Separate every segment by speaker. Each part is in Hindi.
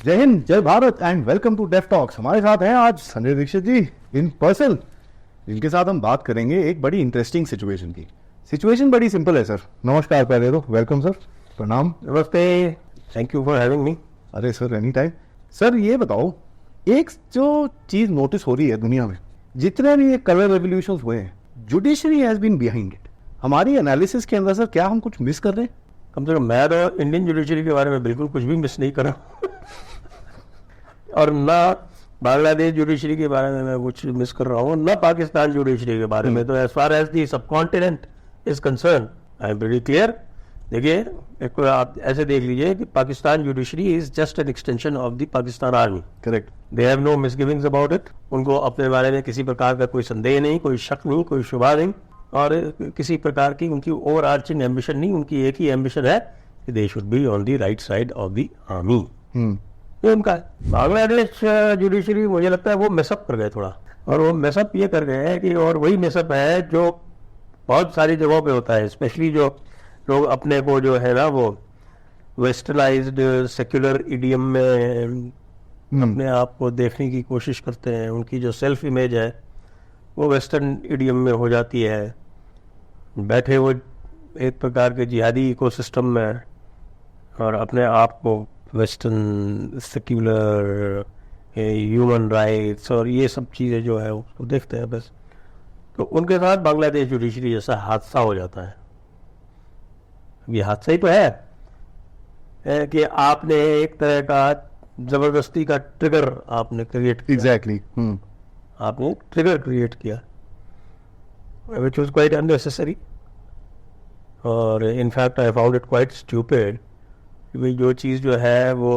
Speaker 1: जय हिंद, जय Bharat and welcome to Def Talks. हमारे साथ हैं आज संजय दीक्षित जी इन पर्सन, जिनके साथ हम बात करेंगे एक बड़ी इंटरेस्टिंग सिचुएशन की। सिचुएशन बड़ी सिंपल है सर। नमस्कार, पहले तो वेलकम सर, प्रणाम।
Speaker 2: नमस्ते, thank you for having me.
Speaker 1: अरे सर, एनी टाइम। सर ये बताओ, एक जो चीज नोटिस हो रही है दुनिया में, जितने भी ये कलर रेवोल्यूशन हुए हैं, judiciary has been behind it. हमारी एनालिसिस के अंदर सर क्या हम कुछ मिस कर रहे हैं?
Speaker 2: कम से कम मैं तो इंडियन जुडिशरी के बारे में बिल्कुल कुछ भी मिस नहीं करा और ना बांग्लादेश जुडिशरी के बारे में मैं कुछ मिस कर रहा हूँ, ना पाकिस्तान जुडिशरी के बारे में। तो as far as the subcontinent is concern I am very clear. देखिए, एक आप ऐसे देख लीजिए कि Pakistan judiciary is just an extension of the Pakistan army.
Speaker 1: Correct.
Speaker 2: They have no misgivings about it. उनको अपने बारे में किसी प्रकार का कोई संदेह नहीं, कोई शक नहीं, कोई शुबा नहीं, और किसी प्रकार की उनकी ओवर आर्चिंग एम्बिशन नहीं। उनकी एक ही एम्बिशन है कि they should be on the right side of the army. ये उनका है। बांग्लादेश जुडिशरी मुझे लगता है वो मेसअप कर गए थोड़ा, और वो मेसअप ये कर गए हैं कि, और वही मेसअप है जो बहुत सारी जगहों पे होता है, स्पेशली जो लोग अपने को जो है ना वो वेस्टर्नाइज्ड सेक्युलर इडियम में अपने आप को देखने की कोशिश करते हैं। उनकी जो सेल्फ इमेज है वो वेस्टर्न इडियम में हो जाती है। बैठे वो एक प्रकार के जिहादी इकोसिस्टम में और अपने आप को वेस्टर्न सेक्युलर ह्यूमन राइट्स और ये सब चीज़ें जो है उसको देखते हैं बस। तो उनके साथ बांग्लादेश जुडिशरी जैसा हादसा हो जाता है। ये हादसा ही तो है कि आपने एक तरह का जबरदस्ती का ट्रिगर आपने क्रिएट किया।
Speaker 1: एग्जैक्टली।
Speaker 2: आपने ट्रिगर क्रिएट किया which was quite unnecessary, और in fact I found it quite stupid. भाई जो चीज़ जो है वो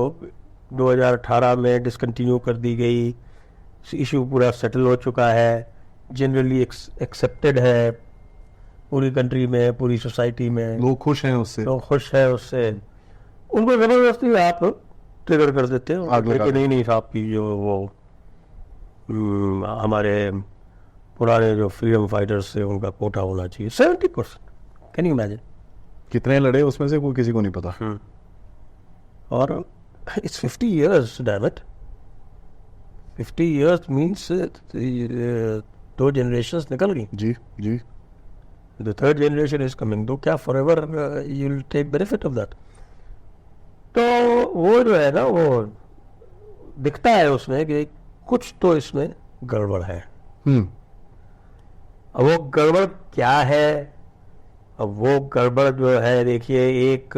Speaker 2: 2018 में डिसकंटिन्यू कर दी गई, इशू पूरा सेटल हो चुका है, जनरली एक्सेप्टेड है पूरी कंट्री में, पूरी सोसाइटी में,
Speaker 1: लोग खुश हैं उससे,
Speaker 2: लोग खुश है उससे। उनको ज़बरदस्ती आप ट्रिगर कर देते हो कि नहीं साहब की जो वो हमारे पुराने जो फ्रीडम फाइटर्स से उनका कोटा होना चाहिए 70%। Can you imagine?
Speaker 1: कितने लड़े उसमें से कोई किसी को नहीं पता।
Speaker 2: और it's 50 years, damn it. 50 years means 2 generations निकल गई।
Speaker 1: जी जी।
Speaker 2: The third generation is coming, तो क्या forever you will take benefit of that? तो वो जो है ना वो दिखता है उसमें कि कुछ तो इसमें गड़बड़ है। अब वो गड़बड़ क्या है? अब वो गड़बड़ जो है, देखिए, एक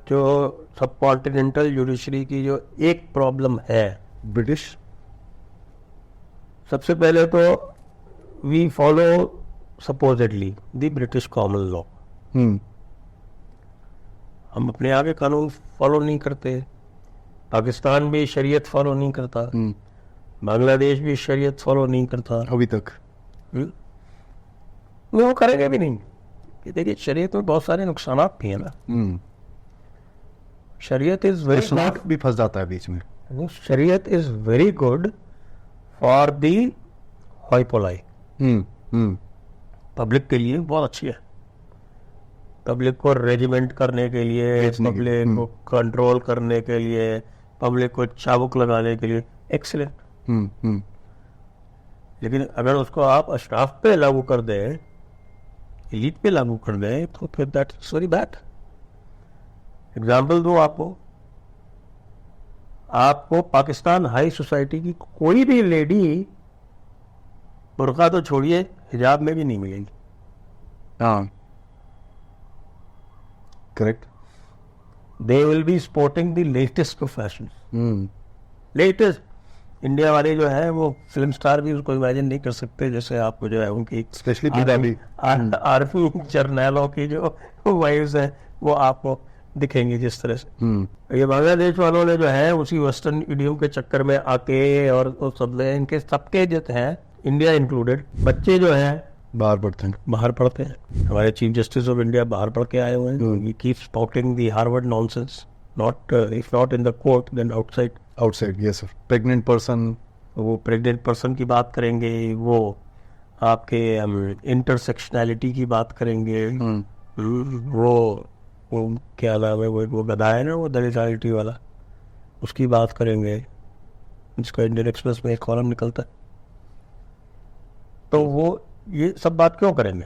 Speaker 2: जो सब कॉन्टिनेंटल जुडिशरी की जो एक प्रॉब्लम है
Speaker 1: ब्रिटिश,
Speaker 2: सबसे पहले तो we follow supposedly the British common law. हम अपने यहाँ के कानून फॉलो नहीं करते। पाकिस्तान भी शरीयत फॉलो नहीं करता, बांग्लादेश भी शरीयत फॉलो नहीं करता
Speaker 1: अभी तक।
Speaker 2: वो करेंगे भी नहीं। देखिए, शरीयत में बहुत सारे नुकसान भी है ना। शरीयत इज वेरी
Speaker 1: स्मार्ट भी फंस जाता है बीच में।
Speaker 2: शरीयत is very good for the hoi polloi. Public के लिए बहुत अच्छी है। पब्लिक को रेजिमेंट करने के लिए, पब्लिक को कंट्रोल करने के लिए, पब्लिक को चाबुक लगाने के लिए एक्सीलेंट। लेकिन अगर उसको आप अशराफ पे लागू कर दें, एलीट पे लागू कर दें, तो फिर that is very bad. Example दूं आपको पाकिस्तान हाई सोसाइटी की कोई भी लेडी बुर्का तो छोड़िए, हिजाब में भी नहीं मिलेगी।
Speaker 1: हाँ, correct.
Speaker 2: They will be sporting the latest of fashion. Latest. India वाले जो है वो फिल्म स्टार भी उसको इमेजिन नहीं कर सकते, जैसे आपको जो है उनकी
Speaker 1: स्पेशली
Speaker 2: आर्मी जर्नैलों की जो वाइव्स हैं वो आपको दिखेंगे जिस तरह से। ये बांग्लादेश वालों ने जो है उसी वेस्टर्न इडियम के चक्कर में आके, और सब ने इनके सबके जो हैं, इंडिया इंक्लूडेड, बच्चे जो हैं
Speaker 1: बाहर पढ़ते हैं।
Speaker 2: हमारे चीफ जस्टिस ऑफ इंडिया बाहर पढ़ के आए हुए हैं। We keep spouting the Harvard nonsense, not if not in the court then outside.
Speaker 1: Yes sir. Pregnant person,
Speaker 2: वो प्रेग्नेंट पर्सन की बात करेंगे, वो आपके इंटरसेक्शनैलिटी की बात करेंगे, वो क्या नाम है, वो गधा है ना, वो दलितालिटी वाला, उसकी बात करेंगे, जिसका इंडियन एक्सप्रेस में एक कॉलम निकलता है, तो वो ये सब बात क्यों करेंगे?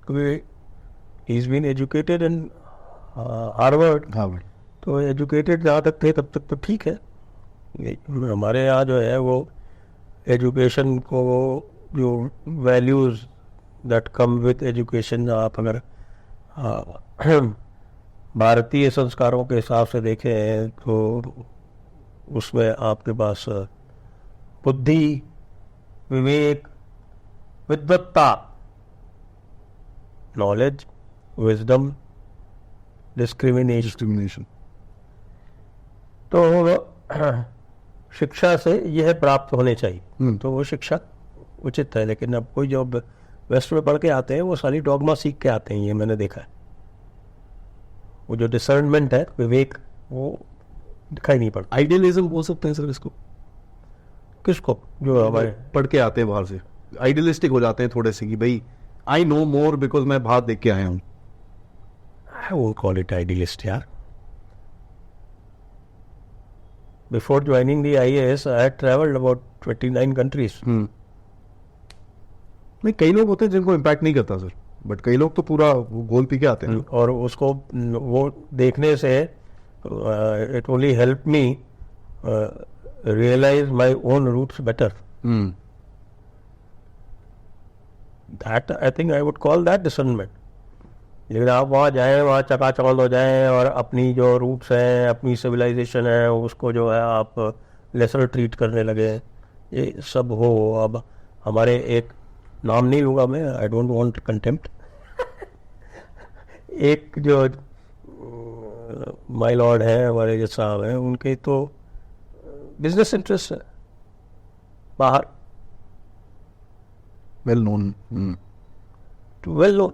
Speaker 2: क्योंकि he is been educated in Harvard,
Speaker 1: हाँ भाई,
Speaker 2: तो एजुकेटेड जहाँ तक थे तब तक तो ठीक है। हमारे यहाँ जो है वो एजुकेशन को, जो values that come with education, आप अगर भारतीय संस्कारों के हिसाब से देखें तो उसमें आपके पास बुद्धि, विवेक, विद्वत्ता, नॉलेज, विजडम,
Speaker 1: डिस्क्रिमिनेशन,
Speaker 2: तो शिक्षा से यह प्राप्त होने चाहिए।
Speaker 1: तो
Speaker 2: वो शिक्षा उचित है, लेकिन अब कोई जो वेस्ट में पढ़ के आते हैं वो सारी डॉगमा सीख के आते हैं, ये मैंने देखा है। वो जो डिसर्नमेंट है, विवेक, वो दिखाई नहीं पड़ता।
Speaker 1: आइडियलिज्म बोल सकते हैं सर इसको,
Speaker 2: किसको? जो हमारे
Speaker 1: पढ़ के आते हैं बाहर से, आइडियलिस्टिक हो जाते हैं थोड़े से कि भाई आई नो मोर बिकॉज मैं बाहर देख के आया हूँ।
Speaker 2: I won't call it idealist, यार। Before joining the IAS, I had traveled about 29 countries.
Speaker 1: नहीं, कई लोग होते हैं जिनको इम्पैक्ट नहीं करता सर, बट कई लोग तो पूरा वो गोल पी के आते हैं।
Speaker 2: और उसको वो देखने से it only helped me realize my own roots better. That, I think I would call that discernment. लेकिन आप वहाँ जाएं, वहाँ चकाचौंध हो जाएं और अपनी जो रूट्स हैं, अपनी सिविलाइजेशन है, उसको जो है आप लेसर ट्रीट करने लगे, ये सब हो। अब हमारे एक नाम नहीं लूँगा मैं, आई डोंट वांट कंटेम्प्ट, एक जो माय लॉर्ड है हमारे जो साहब हैं, उनके तो बिजनेस इंटरेस्ट है बाहर,
Speaker 1: वेल नोन,
Speaker 2: वेल नोन।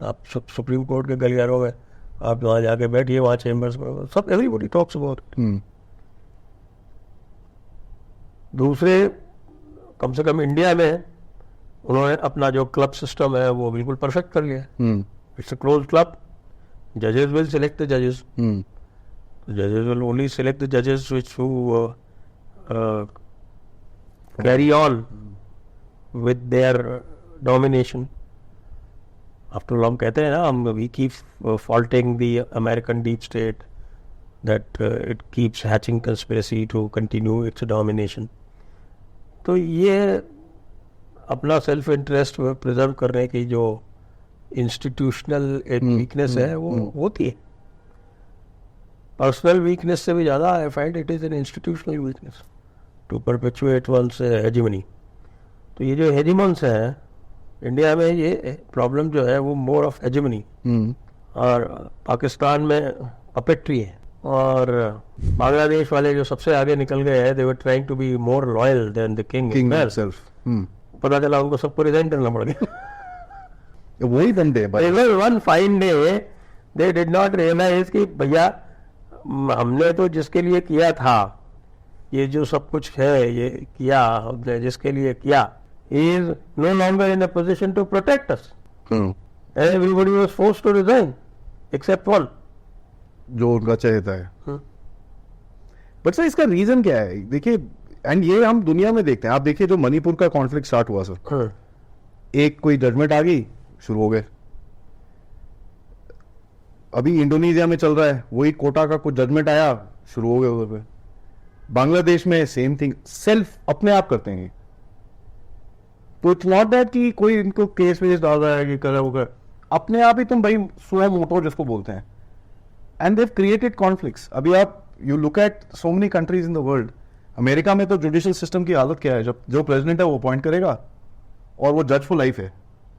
Speaker 2: आप सुप्रीम कोर्ट के गलियारों में आप वहाँ जाके बैठिए, वहाँ चेम्बर्स में सब एवरीबॉडी टॉक्स अबाउट। दूसरे, कम से कम इंडिया में उन्होंने अपना जो क्लब सिस्टम है वो बिल्कुल परफेक्ट कर लिया। इट्स अ क्लोज क्लब, जजेस विल सिलेक्ट द जजेस, जजेस विल ओनली सिलेक्ट द जजेस which who carry on with their domination. After all हम कहते हैं ना, हम we keep faulting the American deep state that it keeps hatching conspiracy to continue its domination. तो ये अपना सेल्फ इंटरेस्ट प्रिजर्व करने की जो इंस्टीट्यूशनल एक वीकनेस है वो होती है। पर्सनल वीकनेस से भी ज़्यादा I find it is an institutional weakness to perpetuate one's hegemony. तो ये जो हेजिमन्स हैं इंडिया में, ये प्रॉब्लम जो है वो मोर ऑफ हेजिमनी, और पाकिस्तान में पपेट्री है, और बांग्लादेश वाले जो सबसे आगे निकल गए हैं, they were trying to be more loyal than the king himself. पता चला उनको सबको रिजाइन करना पड़ गया।
Speaker 1: वही धंधे,
Speaker 2: one fine day they did not realise कि भैया हमने तो जिसके लिए किया था, ये जो सब कुछ है ये किया हमने जिसके लिए किया, he is no longer in a position to protect us. Everybody was forced to resign except one.
Speaker 1: जो उनका चहेता है। बट सर इसका रीजन क्या है? देखिए, एंड ये हम दुनिया में देखते हैं। आप देखिए जो मणिपुर का कॉन्फ्लिक्ट स्टार्ट हुआ सर, एक कोई जजमेंट आ गई, शुरू हो गए। अभी इंडोनेशिया में चल रहा है, वही कोटा का कुछ जजमेंट आया, शुरू हो गए उधर पे। बांग्लादेश में सेम थिंग, सेल्फ अपने आप करते हैं। तो इट्स नॉट दैट कि कोई इनको केस में डाल रहा है कि कर वो कर, अपने आप ही तुम भाई सुए मोटो जिसको बोलते हैं, एंड देव क्रिएटेड कॉन्फ्लिक्ट्स। अभी आप you look at so many countries in the world. America में तो जुडिशियल सिस्टम की हालत क्या है, जब जो प्रेसिडेंट है वो अपॉइंट करेगा और वो जज फॉर लाइफ है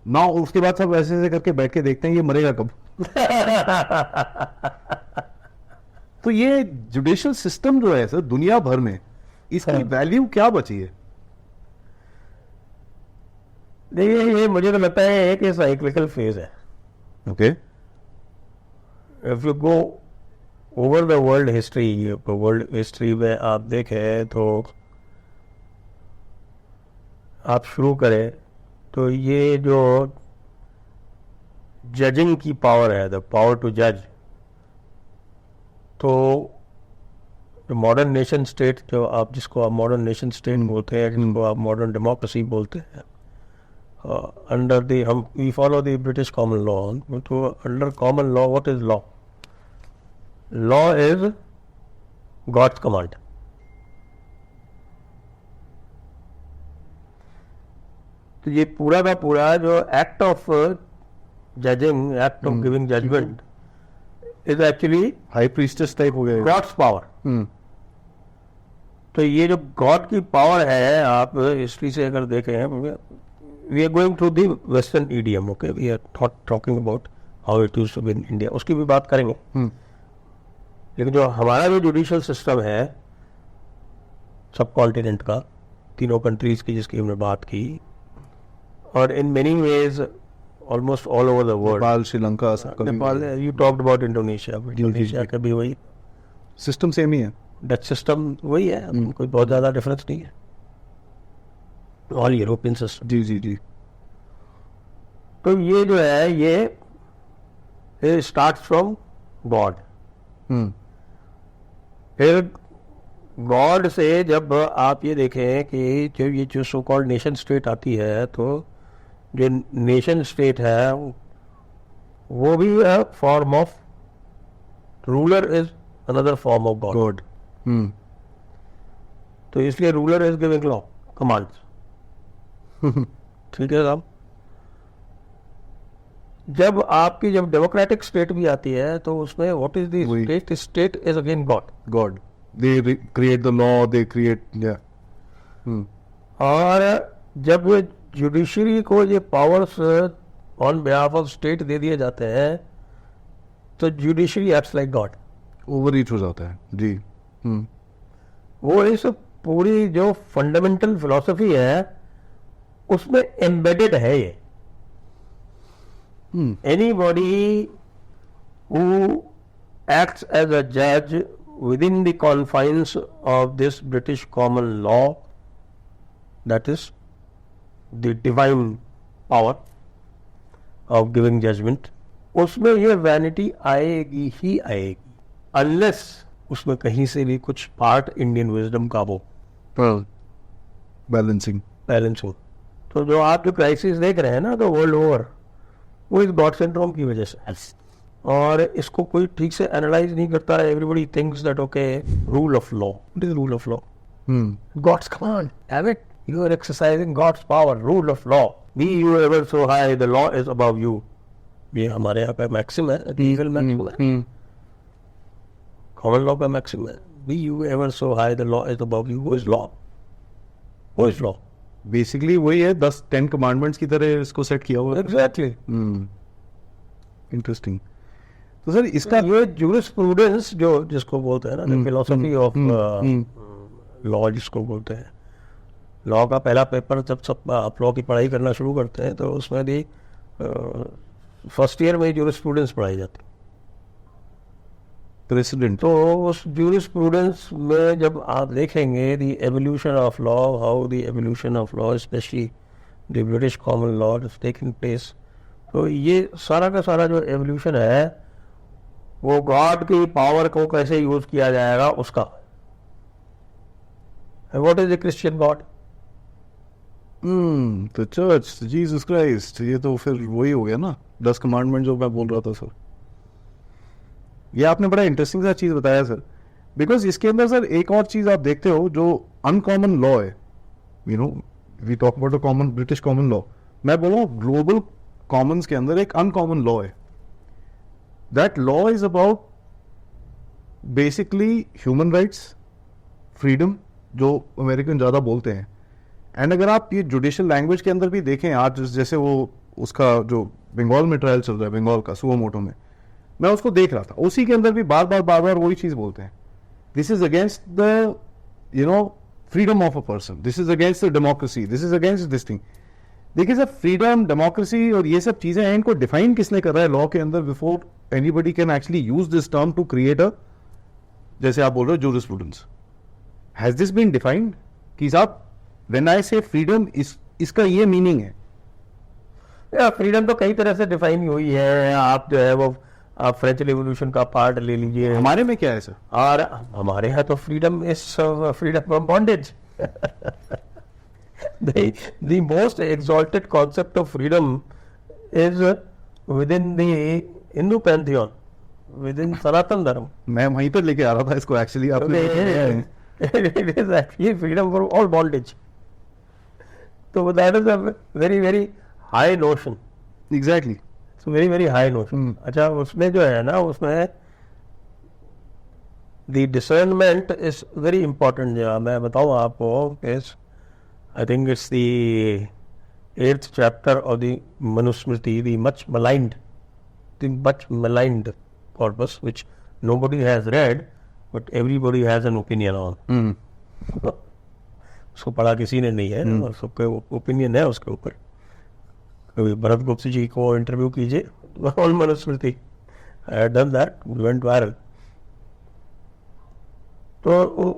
Speaker 1: ना, उसके बाद सब ऐसे ऐसे करके बैठ के देखते हैं ये मरेगा कब। तो ये जुडिशियल सिस्टम जो है सर दुनिया भर में, इसकी वैल्यू क्या बची है?
Speaker 2: देखिए, ये मुझे तो लगता है एक साइक्लिकल फेज है।
Speaker 1: Okay,
Speaker 2: if you go over the world history में आप देखें तो आप शुरू करें तो ये जो जजिंग की पावर है, द पावर टू जज, तो मॉडर्न नेशन स्टेट जिसको आप मॉडर्न नेशन स्टेट बोलते हैं, जिसको आप मॉडर्न डेमोक्रेसी बोलते हैं, अंडर द हम we follow the British common law. तो under common law what is law? Law is God's command. तो ये पूरा का पूरा जो act of judging, act of giving judgment is actually
Speaker 1: high priestess type हो गया.
Speaker 2: God's power. तो ये जो गॉड की पावर है, आप हिस्ट्री से अगर देखें, we are going through the western idiom. Okay, we are not talking about how it used to be in India, उसकी भी बात करेंगे. लेकिन जो हमारा जो जुडिशियल सिस्टम है सब कॉन्टिनेंट का, तीनों कंट्रीज की जिसकी हमने बात की, और in many ways almost all over the world.
Speaker 1: Nepal, Sri Lanka,
Speaker 2: Nepal, you talked about Indonesia. Indonesia का भी वही
Speaker 1: सिस्टम सेम ही है.
Speaker 2: डच सिस्टम वही है, कोई बहुत ज्यादा डिफरेंस नहीं है. All European system.
Speaker 1: जी जी जी.
Speaker 2: तो ये जो है ये स्टार्ट फ्रॉम गॉड. फिर गॉड से जब आप ये देखें कि जो सो कॉल्ड नेशन स्टेट आती है, तो जो नेशन स्टेट है वो भी है form of ruler is another form of God. तो इसलिए ruler is giving law commands. ठीक है साहब. जब डेमोक्रेटिक स्टेट भी आती है तो उसमें what is the state? State is again God.
Speaker 1: They create the law, they create, yeah.
Speaker 2: और जब जुडिशरी को ये powers on behalf of state दे दिए जाते हैं, तो judiciary acts like God.
Speaker 1: Overreach हो जाता है. जी.
Speaker 2: वो इस पूरी जो फंडामेंटल फिलॉसफी है उसमें एम्बेडेड है ये. Anybody who acts as a जज within the confines of this British common law, that is the divine power of giving judgment, उसमें ये वैनिटी आएगी ही आएगी, unless उसमें कहीं से भी कुछ पार्ट इंडियन विजडम का वो
Speaker 1: बैलेंसिंग.
Speaker 2: तो जो आप जो क्राइसिस देख रहे हैं ना, तो वर्ल्ड ओवर, वो इस गॉड सिंड्रोम की वजह से. और इसको कोई ठीक से एनालाइज नहीं करता है. Everybody thinks that okay, rule of law. What is rule of law? God's command. Have it. You are exercising God's power. Rule of law. Be you ever so high, the law is above you. ये हमारे यहाँ का मैक्सिम है, लीगल मैक्सिम है, कॉमन लॉ का मैक्सिम है. Be you ever so high, the law is above you. वो इज लॉ. वो इज लॉ.
Speaker 1: बेसिकली वही है, 10 कमांडमेंट्स की तरह इसको सेट किया हुआ है.
Speaker 2: एग्जैक्टली.
Speaker 1: इंटरेस्टिंग. तो सर इसका
Speaker 2: ये जूरिस्प्रूडेंस जो जिसको बोलते हैं ना, फिलोसफी ऑफ लॉ जिसको बोलते हैं, लॉ का पहला पेपर जब सब आप लॉ की पढ़ाई करना शुरू करते हैं, तो उसमें भी फर्स्ट ईयर में जूरिस्प्रूडेंस पढ़ाई जाती है.
Speaker 1: प्रेसिडेंट.
Speaker 2: तो उस जूरिस्प्रूडेंस में जब आप देखेंगे the evolution of law, how the evolution of law, specially the British common law is taking place, तो ये सारा का सारा जो एवोल्यूशन है वो गॉड की पावर को कैसे यूज किया जाएगा उसका. What is the Christian God?
Speaker 1: The church, Jesus Christ. ये तो फिर वही हो गया ना, 10 कमांडमेंट जो मैं बोल रहा था सर. ये आपने बड़ा इंटरेस्टिंग सा चीज बताया सर, बिकॉज इसके अंदर सर एक और चीज आप देखते हो जो अनकॉमन लॉ है. You know, we talk about common British common law. मैं बोल रहा हूँ ग्लोबल कॉमन्स के अंदर एक अनकॉमन लॉ है. That law is about basically human rights, freedom, जो अमेरिकन ज़्यादा बोलते हैं. एंड अगर आप ये जुडिशियल लैंग्वेज के अंदर भी देखें, आज जैसे वो उसका जो बंगाल में ट्रायल चल रहा है, बंगाल का सुओमोटो में, मैं उसको देख रहा था, उसी के अंदर भी बार बार वही चीज़ बोलते हैं. This is against the freedom of a person, this is against the democracy, this is against this thing. देखिए सर, फ्रीडम, डेमोक्रेसी और ये सब चीजें हैं, इनको डिफाइन किसने कर रहा है लॉ के अंदर before anybody can actually use this term to create a, जैसे आप बोल रहे हो, jurisprudence. Has this been defined कि साहब व्हेन आई से फ्रीडम, इसका ये मीनिंग है?
Speaker 2: फ्रीडम तो कई तरह से डिफाइन हुई है. आप जो है वो आप फ्रेंच रिवॉल्यूशन का पार्ट ले लीजिए,
Speaker 1: हमारे में क्या है सर?
Speaker 2: और हमारे यहाँ तो freedom is freedom from bondage. The most exalted concept of freedom is within the Hindu pantheon, within Sanatan Dharma.
Speaker 1: मैं वहीं पर लेके आ रहा था इसको एक्चुअली आपने.
Speaker 2: It is actually freedom from all bondage. So that is a very very high notion.
Speaker 1: Exactly.
Speaker 2: It's a very very high notion. अच्छा, उसमें जो है ना, उसमें the discernment is very important. जो मैं बताऊँ आपको, is I think it's the 8th chapter of the Manusmriti, the much maligned corpus, which nobody has read, but everybody has an opinion on. उसको पढ़ा किसी ने नहीं है, और सबका ओपिनियन है उसके ऊपर. कभी भरत गुप्त जी को इंटरव्यू कीजिए on Manusmriti. I had done that, went viral. तो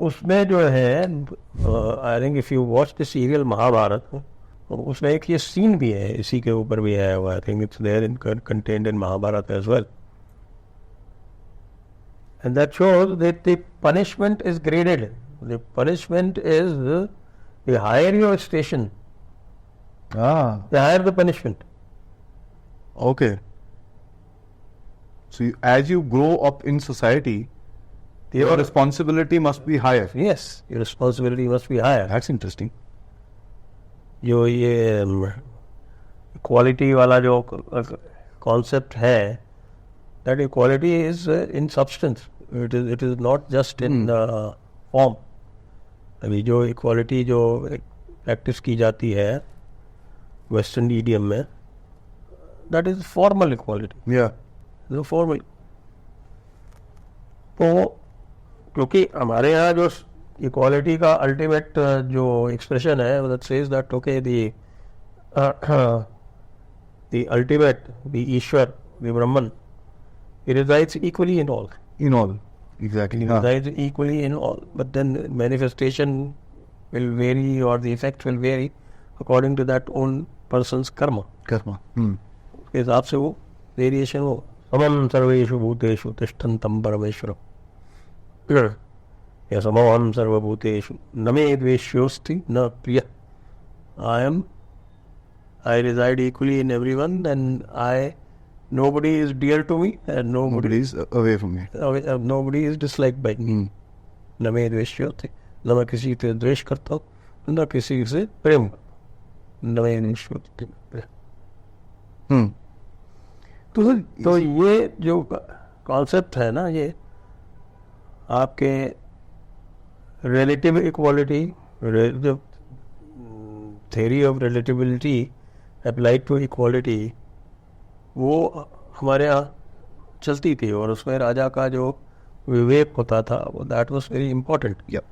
Speaker 2: उसमें जो है, I think if you watch the serial Mahabharat, उसमें एक ये सीन भी है, इसी के ऊपर भी है. I think it's there in contained in Mahabharat as well. And that shows that the punishment is graded. The punishment is the higher your station,
Speaker 1: Ah,
Speaker 2: the higher the punishment.
Speaker 1: okay. So as you grow up in society, your responsibility must be higher.
Speaker 2: Yes, your responsibility must be higher.
Speaker 1: That's interesting.
Speaker 2: जो ये इक्वालिटी वाला जो कॉन्सेप्ट है, that equality is in substance. It is not just in form. अभी जो इक्वालिटी जो प्रैक्टिस की जाती है वेस्टर्न ईडियम में, that is formal equality.
Speaker 1: Yeah.
Speaker 2: जो फॉर्मल, तो क्योंकि हमारे यहाँ जो इक्वालिटी का अल्टीमेट जो एक्सप्रेशन है, that says that okay the ultimate, the Ishwar, the Brahman, it resides equally in all.
Speaker 1: In all. Exactly.
Speaker 2: It resides equally in all. But then manifestation will vary, or the effect will vary according to that own person's karma.
Speaker 1: Karma.
Speaker 2: उसके हिसाब से वो वेरिएशन हो. समम सर्वेषु भूतेषु तिष्ठन्तं परमेश्वरम्. या समम सर्वभूतेषु न मे द्वेष्योऽस्ति न प्रियः. I reside equally in everyone, and nobody is dear to me, and
Speaker 1: Nobody is away from me.
Speaker 2: nobody is disliked by me. न मे द्वेष्योऽस्ति, न मैं किसी से द्वेष करता हूँ, न किसी से प्रेम. न मे द्वेष्योऽस्ति. तो ये जो कॉन्सेप्ट है ना, ये आपके relative equality, theory of relativity applied to equality, वो हमारे यहाँ चलती थी. और उसमें राजा का जो विवेक होता था, वो that was very important.
Speaker 1: Yep.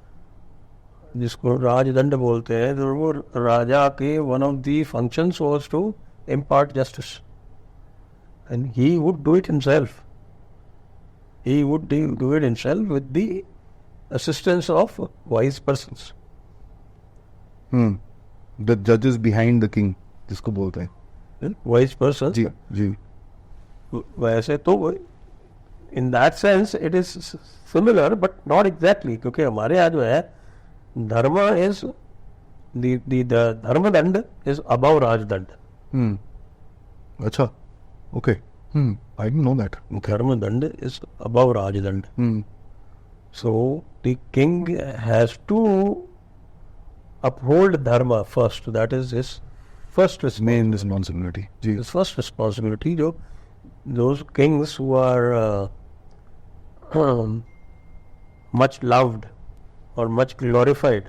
Speaker 2: जिसको राजदंड बोलते हैं, तो वो राजा के one of the functions was to impart justice, and he would do it himself. He would do it himself with the assistance of wise persons.
Speaker 1: The judges behind the king, जिसको बोलते हैं.
Speaker 2: Wise persons.
Speaker 1: जी जी.
Speaker 2: वैसे तो in that sense it is similar but not exactly, क्योंकि हमारे यहाँ जो है धर्म is the धर्मदंड is above राजदंड.
Speaker 1: अच्छा. Okay. I didn't know that.
Speaker 2: धर्मदंड is above राजदंड. So the king has to uphold dharma first. That is his first
Speaker 1: Main responsibility. Ji.
Speaker 2: his first responsibility. जो those kings who are much loved और much glorified,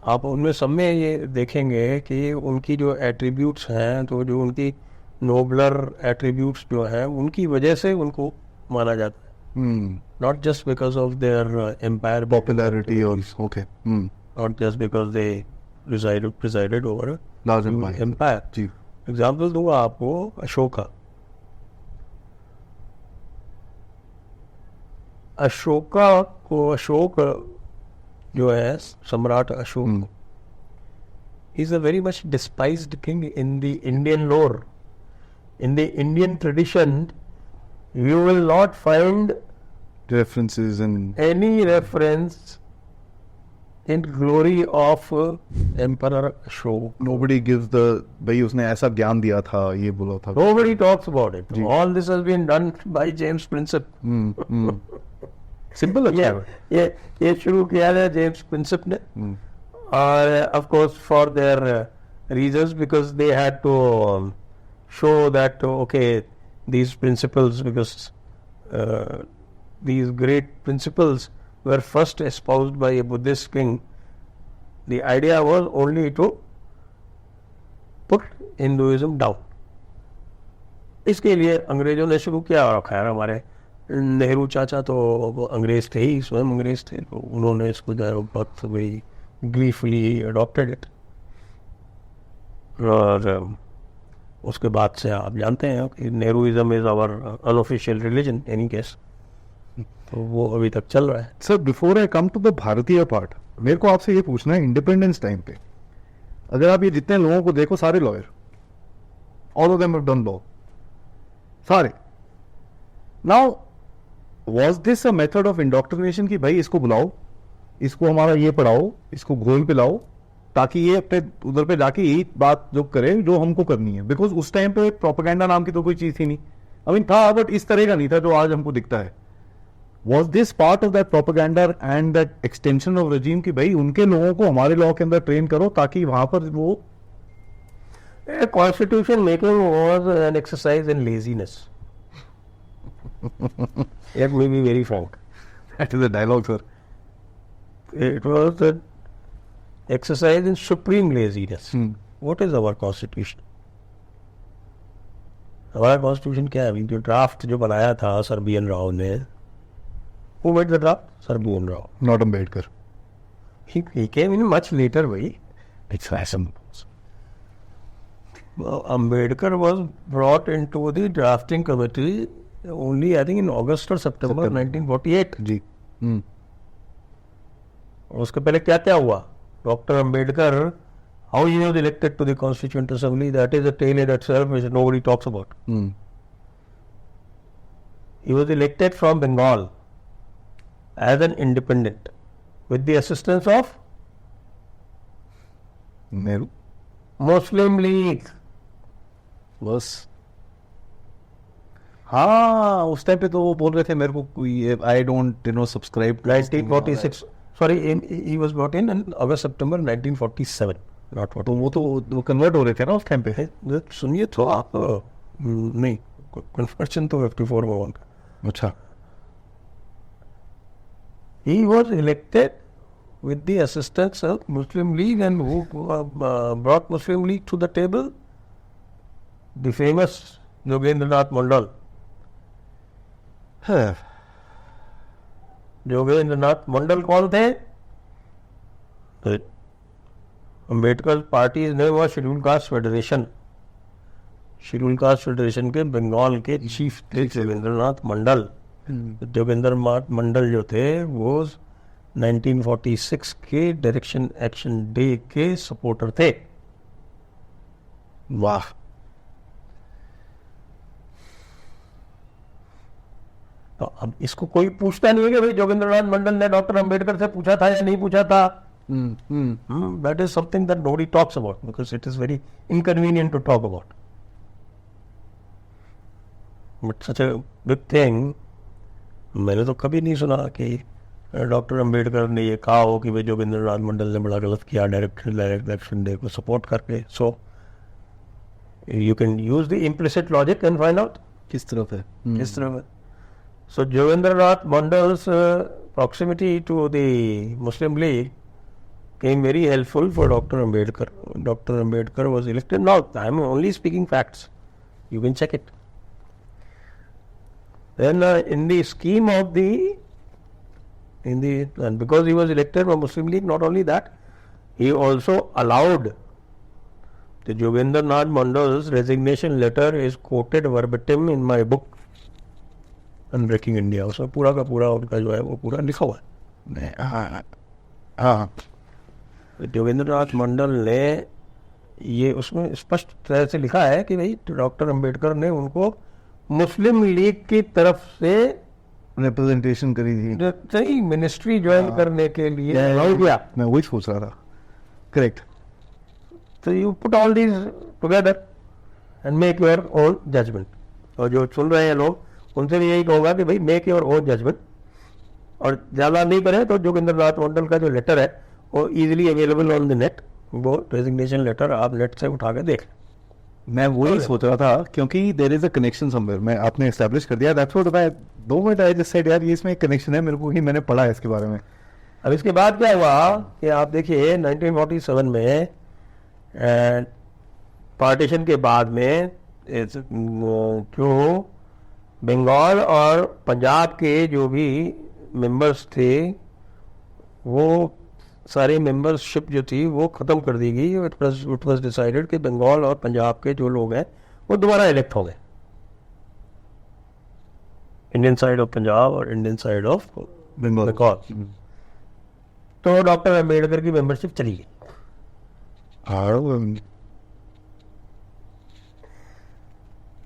Speaker 2: आप उनमें सब में ये देखेंगे कि उनकी जो एट्रीब्यूट्स हैं, तो जो उनकी नोबलर एट्रीब्यूट्स जो हैं, उनकी वजह से उनको माना जाता है. Not just because of their empire
Speaker 1: Popularity or okay.
Speaker 2: not just because they presided over a
Speaker 1: Large
Speaker 2: huge
Speaker 1: empire.
Speaker 2: empire.
Speaker 1: Ji.
Speaker 2: Example दूंगा आपको अशोका. अशोक जो है सम्राट Ashok, is a very much despised king in the Indian lore. In the Indian tradition, you will not find
Speaker 1: References and
Speaker 2: any reference in glory of Emperor Ashok.
Speaker 1: nobody gives the भाई उसने ऐसा ज्ञान दिया था, ये बोला था.
Speaker 2: Nobody talks about it.
Speaker 1: जी.
Speaker 2: All this has been done by James Princip.
Speaker 1: Simple अच्छा है.
Speaker 2: ये शुरू किया है जेम्स प्रिंसिप ने, और of course for their reasons, because they had to show that okay, these principles, because these great principles were first espoused by a Buddhist king. The idea was only to put Hinduism down. इसके लिए अंग्रेजों ने शुरू किया, और खैर हमारे नेहरू चाचा तो वो अंग्रेज थे ही, स्वयं अंग्रेज थे, तो उन्होंने इसको जो है बहुत वही ग्लीफुली अडॉप्टेड इट. और उसके बाद से आप जानते हैं कि Nehruism is our unofficial religion any case, तो वो अभी तक चल रहा है.
Speaker 1: Sir before I come to the Bharatiya part, मेरे को आपसे ये पूछना है, इंडिपेंडेंस टाइम पे अगर आप ये जितने लोगों को देखो, सारे lawyer, all of them have done law, सारे. Now was this a method of indoctrination कि भाई इसको बुलाओ, इसको हमारा ये पढ़ाओ, इसको घोल पिलाओ, ताकि ये अपने उधर पे जाके यही बात जो करे जो हमको करनी है? बिकॉज उस टाइम पे प्रोपेगेंडा नाम की तो कोई चीज थी नहीं. आई मीन था, बट इस तरह का नहीं था जो आज हमको दिखता है. Was this part of that propaganda and that extension of regime कि भाई उनके लोगों को हमारे लॉ के अंदर ट्रेन करो ताकि वहां पर वो
Speaker 2: Constitution making was an exercise in laziness. Let me be very frank.
Speaker 1: that is a dialogue, sir.
Speaker 2: It was an exercise in supreme laziness. What is our constitution? हमारा कॉन्स्टिट्यूशन क्या है? अभी जो ड्राफ्ट जो बनाया था सर्बियन राव ने, who made the draft? Serbian Rao.
Speaker 1: Not Ambedkar.
Speaker 2: He came in much later, भाई.
Speaker 1: It's fashion.
Speaker 2: Ambedkar was brought into the drafting committee only, I think, in August or September 1948.
Speaker 1: जी.
Speaker 2: और उसके पहले क्या क्या हुआ? Doctor Ambedkar, how he was elected to the Constituent Assembly, that is a tale in itself which nobody talks about. He was elected from Bengal as an independent with the assistance of
Speaker 1: Nehru.
Speaker 2: Muslim League.
Speaker 1: बस. हाँ, उस टाइम पे तो वो बोल रहे थे मेरे को कोई I don't subscribe.
Speaker 2: 1946. Sorry, he was brought in August September 1947. Not what.
Speaker 1: तो वो कन्वर्ट हो रहे थे ना उस टाइम पे.
Speaker 2: सुनिए तो आप नहीं, कन्वर्शन तो 54 में हुआ.
Speaker 1: अच्छा.
Speaker 2: He was elected with the assistance of Muslim League, and who brought Muslim League to the table? The famous Yogendranath Mandal. Yogendranath मंडल कौन थे? अम्बेडकर पार्टी ने हुआ schedule caste federation. Schedule caste federation के बंगाल के चीफ थे योगेंद्रनाथ मंडल. योगेंद्रनाथ मंडल जो थे वो 1946 के डायरेक्शन एक्शन डे के सपोर्टर थे.
Speaker 1: वाह.
Speaker 2: तो अब इसको कोई पूछता नहीं है कि भाई योगेंद्रनाथ मंडल ने डॉक्टर अंबेडकर से पूछा था या नहीं पूछा था. That is something that nobody talks about because it is very inconvenient to talk about. But such a big thing, मैंने तो कभी नहीं सुना कि डॉक्टर अंबेडकर ने ये कहा हो कि भाई योगेंद्रनाथ मंडल ने बड़ा गलत किया डायरेक्ट एक्शन डे को सपोर्ट करके. So you can use the implicit logic and find out
Speaker 1: किस तरफ है.
Speaker 2: किस तरह. So Yogendranath Mandal's proximity to the Muslim League came very helpful for Dr. Ambedkar. Dr. Ambedkar was elected. Now I am only speaking facts. You can check it. Then in the scheme of and because he was elected by Muslim League, not only that, he also allowed the Yogendranath Mandal's resignation letter is quoted verbatim in my book. Unbreaking India. उसमें पूरा का पूरा उनका जो है वो पूरा लिखा हुआ है.
Speaker 1: हाँ.
Speaker 2: योगेंद्रनाथ मंडल ने ये उसमें स्पष्ट तरह से लिखा है कि भाई डॉक्टर अंबेडकर ने उनको मुस्लिम लीग की तरफ से
Speaker 1: रिप्रेजेंटेशन करी थी,
Speaker 2: सही मिनिस्ट्री ज्वाइन करने के लिए अलाउ किया.
Speaker 1: मैं वही सोच रहा था. करेक्ट.
Speaker 2: तो you put all these together and make your own judgement. और जो सुन रहे हैं लोग उनसे भी यही कहूँगा कि भाई मेक योर ओन जजमेंट. और ज़्यादा नहीं करें तो जोगिंदर नाथ मंडल का जो लेटर है वो easily available on the net. वो रेजिग्नेशन लेटर आप नेट से उठा के देख लें.
Speaker 1: मैं वही सोच रहा था क्योंकि there is a connection somewhere. मैं आपने एस्टैब्लिश कर दिया. दैट्स व्हाट मैं 2 मिनट आई जस्ट सेड यार ये इसमें एक कनेक्शन है मेरे को ही मैंने पढ़ा है इसके बारे में.
Speaker 2: अब इसके बाद क्या हुआ कि आप देखिए 1947 में पार्टीशन के बाद में जो बंगाल और पंजाब के जो भी मेंबर्स थे वो सारी मेंबरशिप जो थी वो ख़त्म कर दी गई. इट वाज डिसाइडेड कि बंगाल और पंजाब के जो लोग हैं वो दोबारा इलेक्ट हो गए. इंडियन साइड ऑफ पंजाब और इंडियन साइड ऑफ
Speaker 1: बंगाल.
Speaker 2: तो डॉक्टर अम्बेडकर की मेंबरशिप चली गई.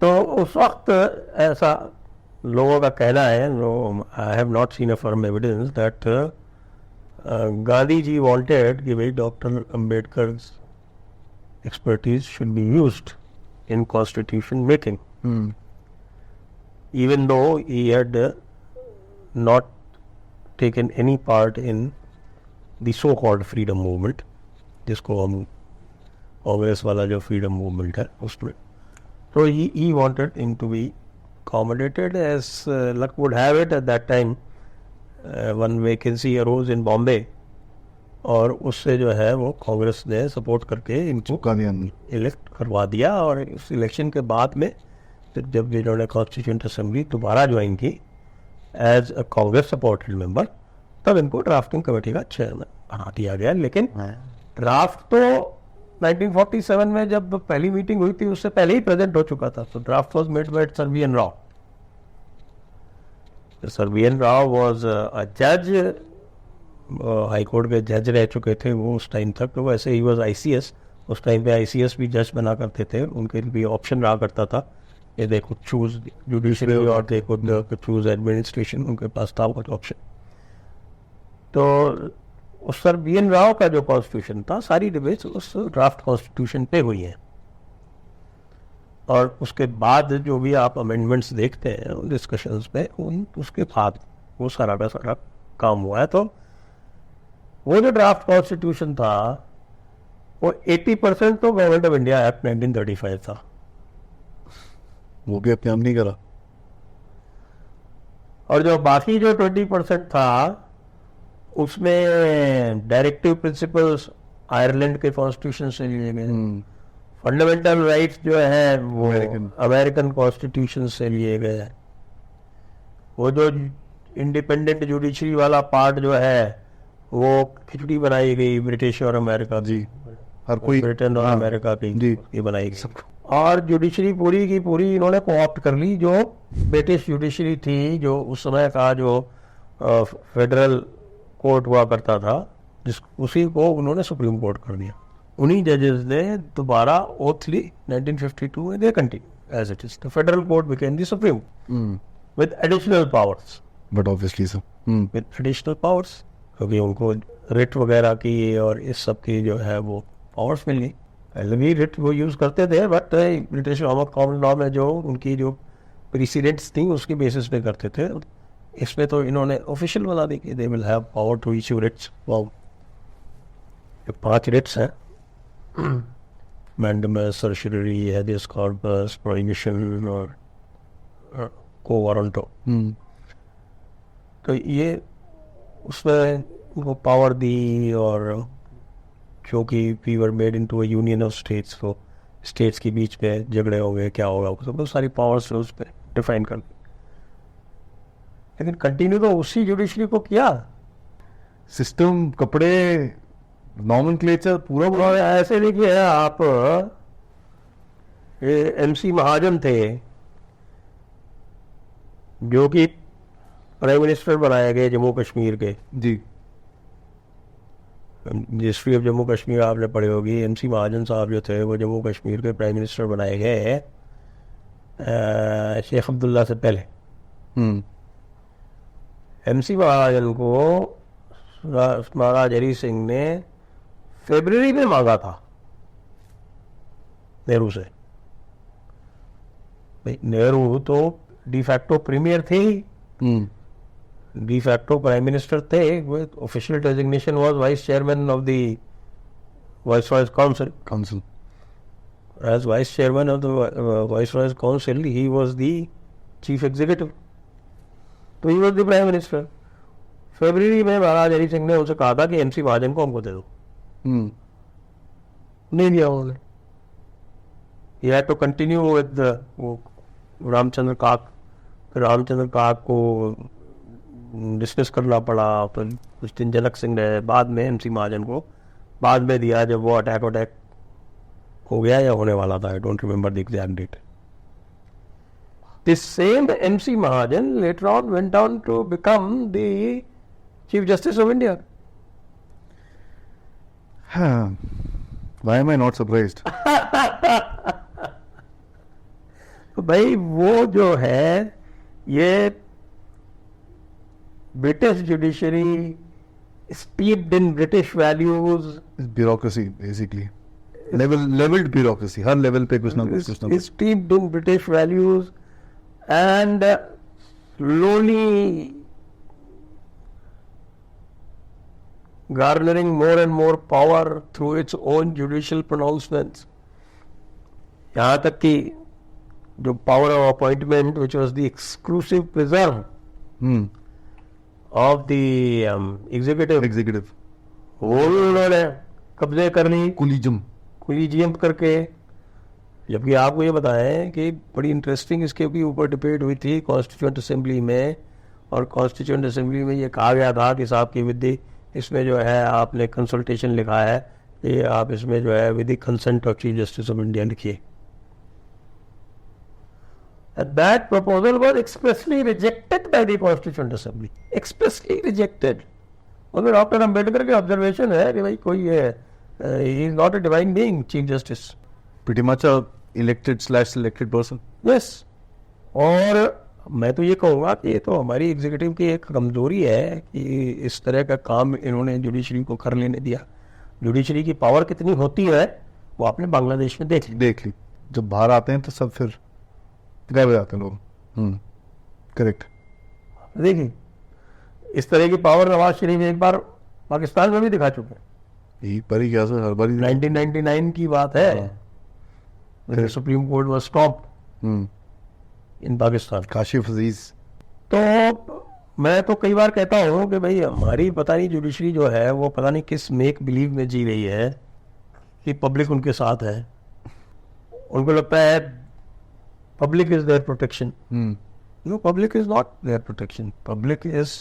Speaker 2: तो उस वक्त ऐसा लोगों का कहना है, I have not seen a firm evidence that Gandhi ji wanted कि भाई doctor Ambedkar expertise should be used in constitution making, even though he had not taken any part in the so-called freedom movement, जिसको हम कांग्रेस वाला जो फ्रीडम मूवमेंट है उसमें. So he wanted him to be accommodated. As luck would have it, at that time one vacancy arose in Bombay और उससे जो है वो कांग्रेस ने सपोर्ट करके इनको इलेक्ट करवा दिया. और उस इलेक्शन के बाद में जब इन्होंने कॉन्स्टिट्यूएंट असेंबली दोबारा ज्वाइन की as a Congress supported member तब इनको ड्राफ्टिंग कमेटी का चेयरमैन बना दिया गया. लेकिन ड्राफ्ट तो 1947 में जब पहली मीटिंग हुई थी उससे पहले ही प्रेजेंट हो चुका था. तो draft was made by sir V N Rao. Sir V N Rao was a जज, हाई कोर्ट के जज रह चुके थे वो उस टाइम तक. तो वैसे ही वाज आईसीएस. उस टाइम पे आईसीएस भी जज बना करते थे. उनके भी ऑप्शन रहा करता था ये दे कुड चूज जुडिशरी और दे कुड चूज एडमिनिस्ट्रेशन. उनके पास था कुछ ऑप्शन. तो उस सर बी एन राव का जो कॉन्स्टिट्यूशन था सारी डिबेट्स उस ड्राफ्ट कॉन्स्टिट्यूशन पे हुई हैं. और उसके बाद जो भी आप अमेंडमेंट्स देखते हैं डिस्कशंस पे उसके बाद वो सारा का सारा काम हुआ है. तो वो जो ड्राफ्ट कॉन्स्टिट्यूशन था वो 80% तो गवर्नमेंट ऑफ इंडिया एक्ट 1935 था.
Speaker 1: वो भी अपने हम नहीं करा.
Speaker 2: और जो बाकी जो 20% था उसमें डायरेक्टिव प्रिंसिपल्स आयरलैंड के कॉन्स्टिट्यूशन से लिए गए. फंडामेंटल राइट्स जो है वो अमेरिकन कॉन्स्टिट्यूशन से लिए गए. वो जो इंडिपेंडेंट जुडिशरी वाला पार्ट जो है वो खिचड़ी बनाई गई ब्रिटिश और अमेरिका
Speaker 1: जी. हर कोई
Speaker 2: ब्रिटेन और अमेरिका की बनाई गई. और जुडिशरी पूरी की पूरी इन्होंने कोऑप्ट कर ली. जो ब्रिटिश जुडिशरी थी जो उस समय का जो फेडरल कोर्ट हुआ करता था जिस उसी को उन्होंने सुप्रीम कोर्ट कर दिया. उन्हीं जजेस ने दोबारा ओथ ली 1952 में. They continue as it is. The federal court became the supreme with additional powers.
Speaker 1: But obviously sir
Speaker 2: with additional powers क्योंकि उनको रिट वगैरह की और इस सब की जो है वो पावर्स मिल गई. पहले भी रिट वो यूज़ करते थे बट ब्रिटिश कॉमन लॉ में जो उनकी जो प्रेसिडेंट्स थी उसकी बेसिस पे करते थे. इसमें तो इन्होंने ऑफिशियल बना दी कि they will have power to issue writs. Wow. 5 writs हैं. Mandamus, certiorari, habeas corpus, prohibition और को वारंटो. तो ये उसमें उनको पावर दी. और जो कि we were made into a union of states. तो स्टेट्स के बीच में झगड़े हो गए क्या होगा सब बहुत सारी पावर्स उस पर डिफाइन कर. लेकिन कंटिन्यू तो उसी जुडिशरी को किया.
Speaker 1: सिस्टम, कपड़े, नॉमेनक्लेचर पूरा
Speaker 2: ऐसे देखिए आप. एमसी महाजन थे जो कि प्राइम मिनिस्टर बनाए गए जम्मू कश्मीर के.
Speaker 1: जी.
Speaker 2: हिस्ट्री ऑफ जम्मू कश्मीर आपने पढ़ी होगी. एमसी महाजन साहब जो थे वो जम्मू कश्मीर के प्राइम मिनिस्टर बनाए गए शेख अब्दुल्ला से पहले
Speaker 1: हम्म
Speaker 2: MC महाजन को महाराज हरि सिंह ने फरवरी में मांगा था नेहरू से। भाई नेहरू तो डिफैक्टो प्रीमियर थे ही, de facto prime minister थे, with official designation was vice chairman of the viceroy's council. As vice chairman of the viceroy's council, he was the chief executive. तो he was the prime minister. फरवरी में महाराज हरि सिंह ने उनसे कहा था कि MC महाजन को हमको दे दो, नहीं दिया उन्होंने। He had to continue with the Ramchandra काक को डिस्कस करना पड़ा। तो कुछ दिन जनक सिंह ने बाद में MC महाजन को बाद में दिया, जब वो अटैक हो गया या होने वाला था, I don't remember the exact date. This same MC Mahajan later on went on to become the chief justice of India.
Speaker 1: Why am I not surprised?
Speaker 2: भाई वो जो है, ये British judiciary steeped in British values,
Speaker 1: Bureaucracy basically, leveled bureaucracy, her level पे कुछ ना कुछ
Speaker 2: steeped in British values and slowly garnering more and more power through its own judicial pronouncements. यहाँ तक कि जो power of appointment, which was the exclusive preserve of the executive, वो उन्होंने कब्जे कर ली कुलीजियम करके। जबकि आपको ये बताएं कि बड़ी इंटरेस्टिंग इसके ऊपर डिबेट हुई थी कॉन्स्टिट्यूएंट असेंबली में, और कॉन्स्टिट्यूएंट असेंबली में ये कहा गया था कि साहब की विधि इसमें जो है आपने कंसल्टेशन लिखा है कि आप इसमें जो है with the consent of chief justice of India लिखिए। That proposal was expressly rejected by the Constituent Assembly. Expressly rejected. और फिर डॉक्टर अम्बेडकर के ऑब्जर्वेशन है कि भाई कोई he is not a divine being, Chief Justice.
Speaker 1: Pretty much a elected/selected person.
Speaker 2: Yes. और मैं तो ये कहूँगा कि ये तो हमारी एग्जीक्यूटिव की एक कमजोरी है कि इस तरह का काम इन्होंने जुडिशरी को कर लेने दिया। जुडिशरी की पावर कितनी होती है वो आपने बांग्लादेश में देख ली।
Speaker 1: जब बाहर आते हैं तो सब फिर गायब हो जाते हैं लोग। करेक्ट।
Speaker 2: देखिए इस तरह की पावर नवाज शरीफ एक बार पाकिस्तान में भी दिखा चुके हैं।
Speaker 1: यही पर ही क्या सर, हर बार
Speaker 2: 1999 की बात है, supreme court was stopped in Pakistan.
Speaker 1: Kashif Aziz.
Speaker 2: तो मैं तो कई बार कहता हूँ कि भाई हमारी पता नहीं जुडिशरी जो है वो पता नहीं किस मेक बिलीव में जी रही है कि पब्लिक उनके साथ है। उनको लगता है public is their protection. No, public is not their protection. Public is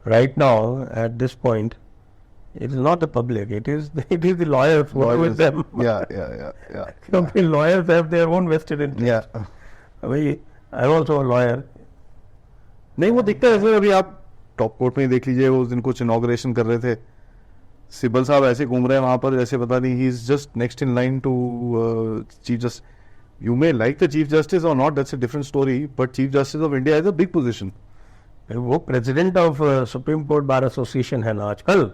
Speaker 2: right now at this point. It is not the public. It is the lawyers who are with them.
Speaker 1: Yeah.
Speaker 2: Because lawyers have their own vested interest.
Speaker 1: Yeah.
Speaker 2: I am also a lawyer.
Speaker 1: नहीं वो दिखता है सर, अभी आप टॉप कोर्ट में देख लीजिए, उस दिन कुछ इनॉग्रेशन कर रहे थे, सिब्बल साहब ऐसे घूम रहे हैं वहां पर जैसे पता नहीं, he is just next in line to chief justice. You may like the Chief Justice or not, that's a different story, but Chief Justice of India is a big position.
Speaker 2: वो president of supreme court bar association है ना आजकल।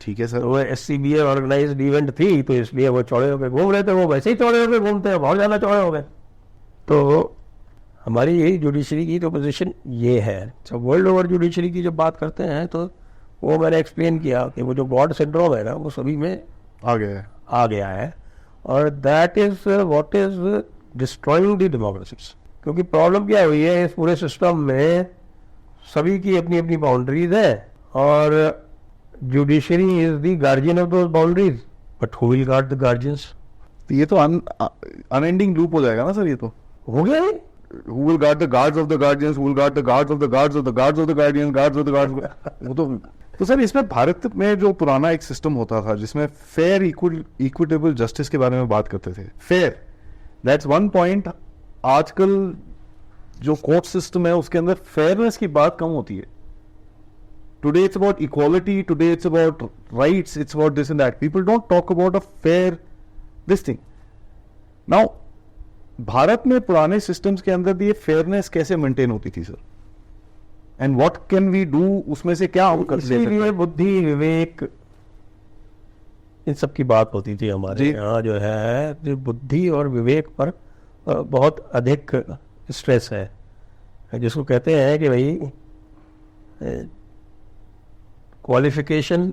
Speaker 1: ठीक है सर।
Speaker 2: वो SCBA ऑर्गेनाइज्ड इवेंट थी तो इसलिए वो चौड़े होकर घूम रहे थे, वो वैसे ही चौड़े होकर घूमते हैं, बहुत ज़्यादा चौड़े हो गए। तो हमारी यही जुडिशरी की तो पोजीशन ये है। जब वर्ल्ड ओवर जुडिशरी की जब बात करते हैं तो वो मैंने एक्सप्लेन किया कि वो जो गॉड सिंड्रोम है ना वो सभी में आ गया है और that is what is destroying the democracies. क्योंकि प्रॉब्लम क्या हुई है इस पूरे सिस्टम में, सभी की अपनी अपनी बाउंड्रीज है और judiciary is the guardian of those boundaries, but who will guard the guardians?
Speaker 1: ये तो अनएंडिंग लूप हो जाएगा ना सर, ये तो
Speaker 2: हो गया है।
Speaker 1: Who will guard the guards of the guardians? Who will guard the guards of the guards of the guards of the guardians? Guards of the guards. वो तो सर इसमें भारत में जो पुराना एक सिस्टम होता था जिसमें फेयर इक्विटेबल जस्टिस के बारे में बात करते थे, फेयर, दैट्स वन पॉइंट। आजकल जो कोर्ट सिस्टम है उसके अंदर फेयरनेस की बात कम होती है। Today it's about equality, today it's about rights, it's about this and that. People don't talk about a fair this thing. Now Bharat में पुराने सिस्टम्स के अंदर ये फेयरनेस कैसे मेंटेन होती थी sir, and what can we do, उसमें से क्या हम कर सकते हैं?
Speaker 2: इसीलिए बुद्धि विवेक इन सब की बात होती थी हमारे
Speaker 1: जी।
Speaker 2: यहाँ जो है, जो बुद्धि और विवेक पर बहुत अधिक स्ट्रेस है, जिसको कहते हैं कि भाई qualification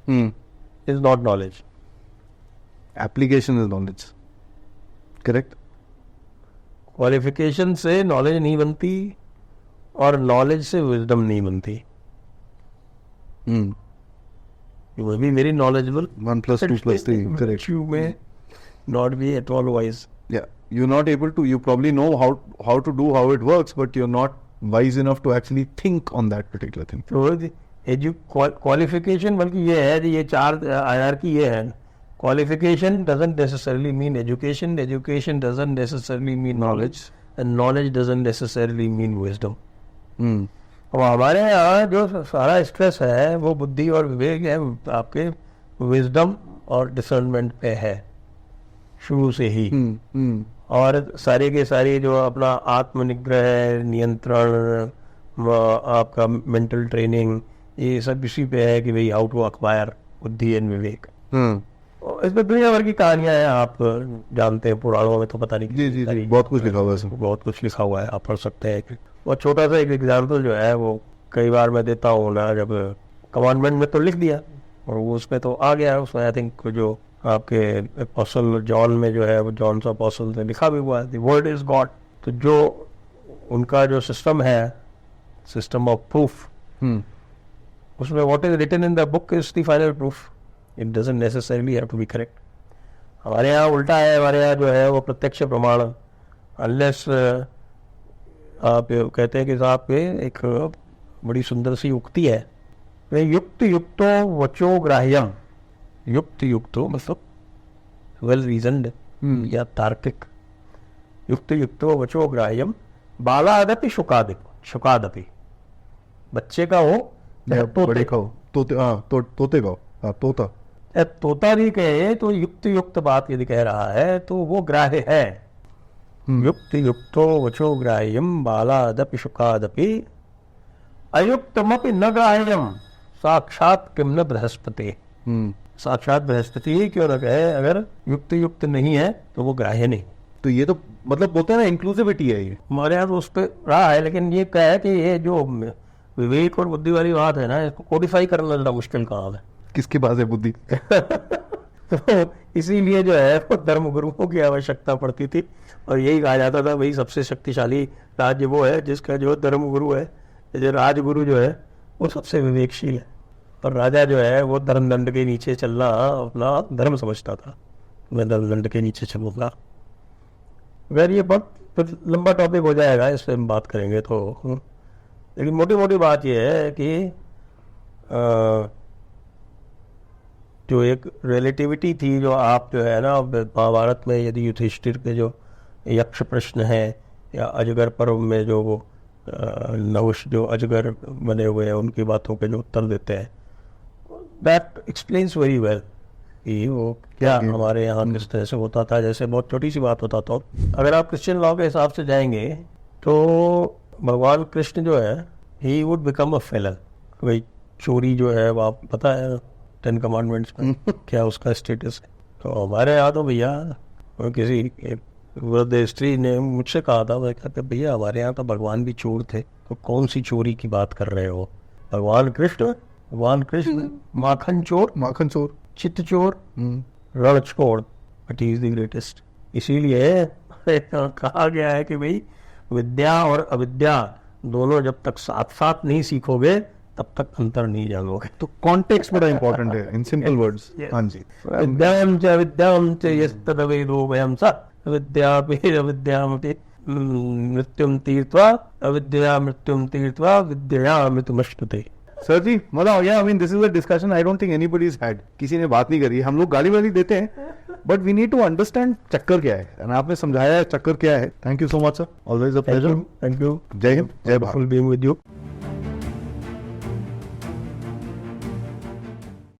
Speaker 2: is not knowledge,
Speaker 1: application is knowledge, correct?
Speaker 2: Qualification से नॉलेज नहीं बनती और नॉलेज से विजडम नहीं बनती। You may be very knowledgeable,
Speaker 1: 1 + 2 + 3,
Speaker 2: but
Speaker 1: correct.
Speaker 2: you may not be at all wise.
Speaker 1: Yeah, you're not able to, you probably know how to do, how it works, but you're not wise enough to actually think on that particular thing.
Speaker 2: तो क्वालिफिकेशन बल्कि ये है, ये चार हायरार्की ये है। Qualification doesn't necessarily mean education, education doesn't necessarily mean knowledge, and knowledge doesn't necessarily mean wisdom. अब हमारे यहाँ जो सारा स्ट्रेस है वो बुद्धि और विवेक है, आपके विजडम और डिसर्नमेंट पे है शुरू से ही। और सारे के सारे जो अपना आत्मनिग्रह, नियंत्रण, आपका मेंटल ट्रेनिंग, ये सब इसी पे है कि भाई हाउ टू अक्वायर बुद्धि एंड विवेक। और इसमें दुनिया भर की कहानियां हैं, आप जानते हैं, पुराणों में तो पता नहीं
Speaker 1: जी जी जी, बहुत कुछ लिखा हुआ है सर।
Speaker 2: बहुत कुछ लिखा हुआ है, आप पढ़ सकते हैं। बहुत छोटा सा एक एग्जाम्पल जो है वो कई बार मैं देता हूँ ना, जब कमांडमेंट में तो लिख दिया और वो उसमें तो आ गया, उसमें आई थिंक जो आपके अपोस्टल जॉन में जो है वो जॉन सा अपोस्टल से लिखा भी हुआ है, द वर्ड इज गॉड। तो जो उनका जो सिस्टम है, सिस्टम ऑफ प्रूफ, उसमें what is written in the book is the final proof, it doesn't necessarily have to be correct. हमारे यहाँ उल्टा है, हमारे यहाँ जो है वो प्रत्यक्ष प्रमाण, अनलेस आप कहते हैं कि साहब पे एक बड़ी सुंदर सी उक्ति है, युक्त युक्तो वचो ग्राह्यम, युक्त युक्तो मतलब वेल रीजन्ड या तार्किक, युक्त युक्तो वचो ग्राह्यम बालादपि शुकादपि, बच्चे का हो या
Speaker 1: बड़े का हो, तोते, तोते का हो, तोता,
Speaker 2: तोता भी कहे तो युक्त युक्त बात यदि कह रहा है तो वो ग्राह्य है। युक्त युक्तो वचो ग्राह्यम बालादपि शुकादपि अयुक्तमपि न ग्राह्यम साक्षात किम न बृहस्पति। साक्षात बृहस्पति ही क्यों न कहे, अगर युक्त युक्त नहीं है तो वो ग्राह्य नहीं।
Speaker 1: तो ये तो मतलब बोलते हैं ना, इंक्लूसिविटी है ये।
Speaker 2: हमारे यहाँ तो उस पर रहा है, लेकिन ये क्या है कि ये जो विवेक और बुद्धि वाली बात है ना, इसको कोडिफाई करना ज़्यादा मुश्किल काम है।
Speaker 1: किसके पास है बुद्धि?
Speaker 2: तो इसीलिए जो है वो धर्म गुरुओं की आवश्यकता पड़ती थी, और यही कहा जाता था भाई सबसे शक्तिशाली राज्य वो है जिसका जो धर्म गुरु है, जो राजगुरु जो है वो सबसे विवेकशील है, और राजा जो है वो धर्म दंड के नीचे चलना अपना धर्म समझता था, मैं धर्म दंड के नीचे चलूंगा। अगर ये बहुत लंबा टॉपिक हो जाएगा, इस पर हम बात करेंगे तो, लेकिन मोटी मोटी बात ये है कि जो एक रिलेटिविटी थी, जो आप जो है ना महाभारत में यदि युधिष्ठिर के जो यक्ष प्रश्न है या अजगर पर्व में जो वो नहुष जो अजगर बने हुए हैं उनकी बातों के जो उत्तर देते हैं, दैट एक्सप्लेन्स वेरी वेल कि वो क्या हमारे यहाँ किस तरह से होता था। जैसे बहुत छोटी सी बात होता था, अगर आप क्रिश्चियन लॉ के हिसाब से जाएंगे तो भगवान कृष्ण जो है he would become a fallen. भाई चोरी जो है वो आप पता है 10 कमांडमेंट्स में क्या उसका स्टेटस है। तो हमारे यहाँ तो भैया किसी वृद्ध स्त्री ने मुझसे कहा था, मैं कहता भैया हमारे यहाँ तो भगवान भी चोर थे, तो कौन सी चोरी की बात कर रहे हो? भगवान कृष्ण माखन चोर, चित्त चोर, रण चोर, but he is the greatest. इसीलिए कहा गया है कि भाई विद्या और अविद्या दोनों जब तक साथ साथ नहीं सीखोगे तब तक अंतर नहीं जानोगे।
Speaker 1: तो कॉन्टेक्स्ट बड़ा इंपॉर्टेंट है, इन सिंपल वर्ड्स। हाँ जी,
Speaker 2: विद्याम च यस्तदवेदो वयं स अविद्यामपि मृत्युम तीर्त्वा अविद्या मृत्युम तीर्त्वा विद्यामृतमश्नुते।
Speaker 1: सर जी मजा हो गया। I mean this is a discussion I don't think anybody is had, किसी ने बात नहीं करी। हम लोग गाली वाली देते हैं, but we need to understand चक्कर क्या है, एंड आपने समझाया है चक्कर क्या है। Thank you so much sir, always a pleasure.
Speaker 2: Thank you.
Speaker 1: जय हिंद, जय भारत।
Speaker 2: Being with you.